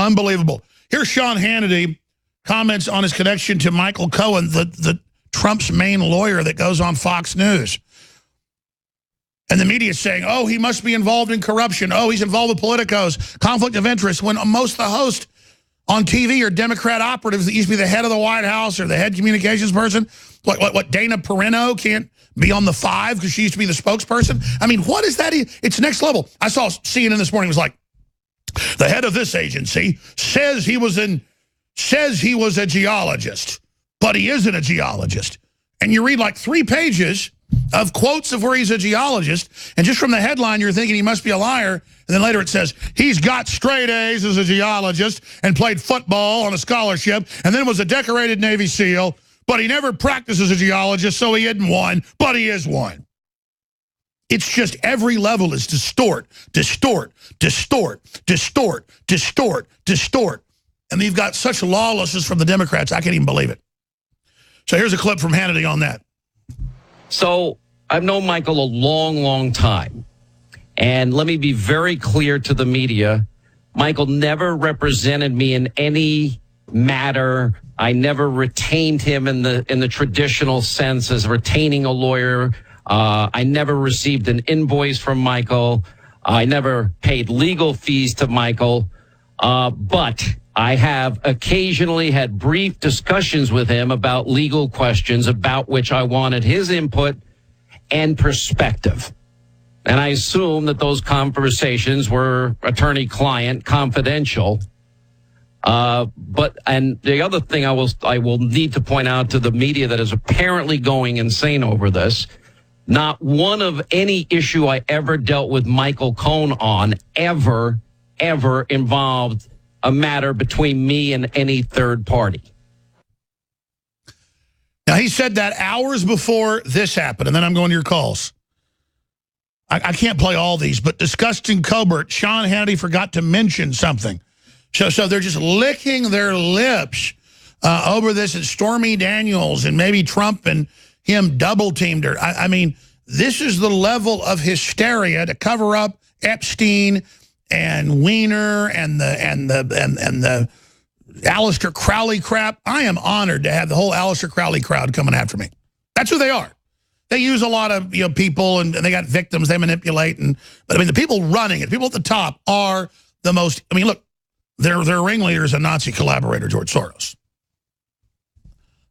Unbelievable. Here's Sean Hannity comments on his connection to Michael Cohen, the Trump's main lawyer that goes on Fox News. And the media is saying, oh, he must be involved in corruption. Oh, he's involved with politicos, conflict of interest, when most of the hosts on TV are Democrat operatives that used to be the head of the White House or the head communications person. What Dana Perino can't be on the 5 because she used to be the spokesperson? I mean, what is that? It's next level. I saw CNN this morning. It was like, the head of this agency says he was a geologist, but he isn't a geologist. And you read like 3 pages of quotes of where he's a geologist, and just from the headline, you're thinking he must be a liar. And then later it says, he's got straight A's as a geologist and played football on a scholarship, and then was a decorated Navy SEAL, but he never practiced as a geologist, so he isn't one, but he is one. It's just every level is distort, distort, distort, distort, distort, distort. And you've got such lawlessness from the Democrats, I can't even believe it. So here's a clip from Hannity on that. So I've known Michael a long, long time. And let me be very clear to the media. Michael never represented me in any matter. I never retained him in the traditional sense as retaining a lawyer. I never received an invoice from Michael. I never paid legal fees to Michael. But I have occasionally had brief discussions with him about legal questions about which I wanted his input and perspective. And I assume that those conversations were attorney-client confidential. And the other thing I will need to point out to the media that is apparently going insane over this, not one of any issue I ever dealt with Michael Cohen on ever involved a matter between me and any third party. Now, he said that hours before this happened, and then I'm going to your calls. I can't play all these, but disgusting Colbert, Sean Hannity forgot to mention something. So they're just licking their lips over this, and Stormy Daniels and maybe Trump and him double-teamed her. I mean, this is the level of hysteria to cover up Epstein and Weiner and the Aleister Crowley crap. I am honored to have the whole Aleister Crowley crowd coming after me. That's who they are. They use a lot of people, and they got victims they manipulate. But I mean, the people running it, people at the top, are the most. I mean, look, their ringleader is a Nazi collaborator, George Soros.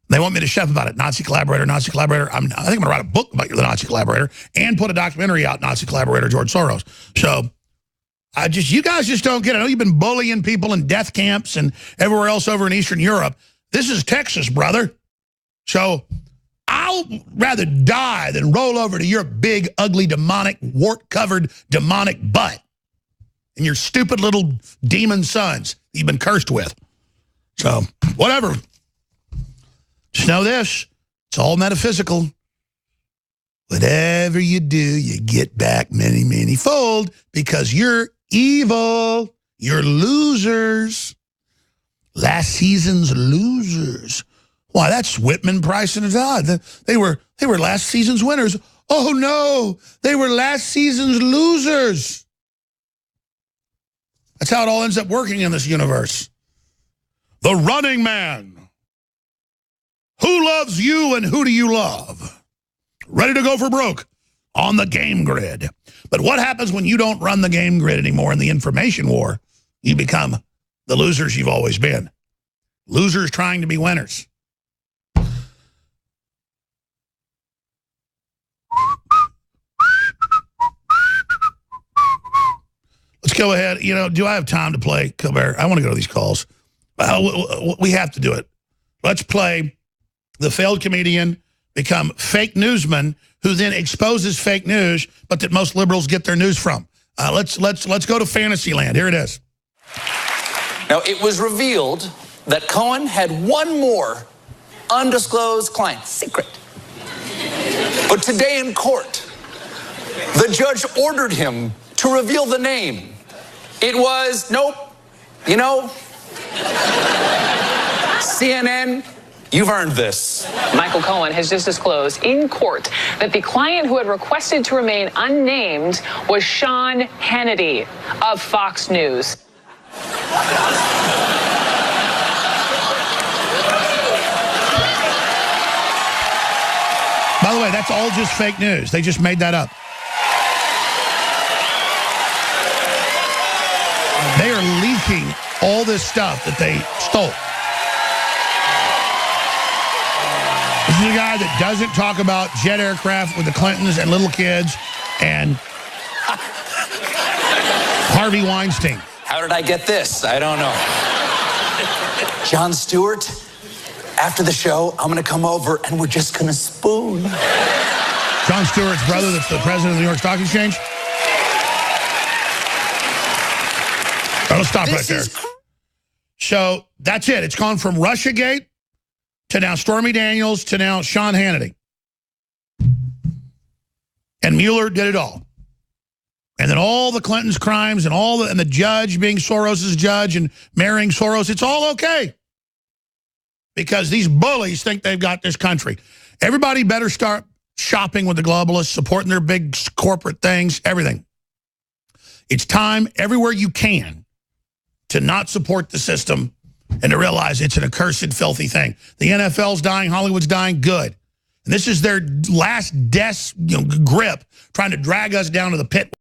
They want me to chef about it. Nazi collaborator, Nazi collaborator. I think I'm going to write a book about the Nazi collaborator and put a documentary out, Nazi collaborator, George Soros. So you guys just don't get it. I know you've been bullying people in death camps and everywhere else over in Eastern Europe. This is Texas, brother. So I'll rather die than roll over to your big, ugly, demonic, wart-covered, demonic butt and your stupid little demon sons that you've been cursed with. So, whatever. Just know this. It's all metaphysical. Whatever you do, you get back many, many fold because you're evil. You're losers. Last season's losers. Why, that's Whitman, Price, and Dodd. They were last season's winners. Oh, no. They were last season's losers. That's how it all ends up working in this universe. The Running Man. Who loves you and who do you love? Ready to go for broke on the game grid. But what happens when you don't run the game grid anymore in the information war? You become the losers you've always been. Losers trying to be winners. Let's go ahead. Do I have time to play, Colbert? I want to go to these calls. We have to do it. Let's play the failed comedian become fake newsman who then exposes fake news, but that most liberals get their news from. Let's go to Fantasyland. Here it is. Now, it was revealed that Cohen had one more undisclosed client, secret. But today in court, the judge ordered him to reveal the name. It was, CNN, you've earned this. Michael Cohen has just disclosed in court that the client who had requested to remain unnamed was Sean Hannity of Fox News. all just fake news. They just made that up. They are leaking all this stuff that they stole. This is a guy that doesn't talk about jet aircraft with the Clintons and little kids and Harvey Weinstein. How did I get this? I don't know. Jon Stewart, after the show, I'm going to come over and we're just going to spoon. Jon Stewart's brother that's the president of the New York Stock Exchange? I'll stop right there. So that's it. It's gone from Russiagate to now Stormy Daniels to now Sean Hannity. And Mueller did it all. And then all the Clintons' crimes and and the judge being Soros's judge and marrying Soros, it's all okay. Because these bullies think they've got this country. Everybody better start shopping with the globalists, supporting their big corporate things, everything. It's time everywhere you can to not support the system and to realize it's an accursed, filthy thing. The NFL's dying, Hollywood's dying, good. And this is their last grip, trying to drag us down to the pit.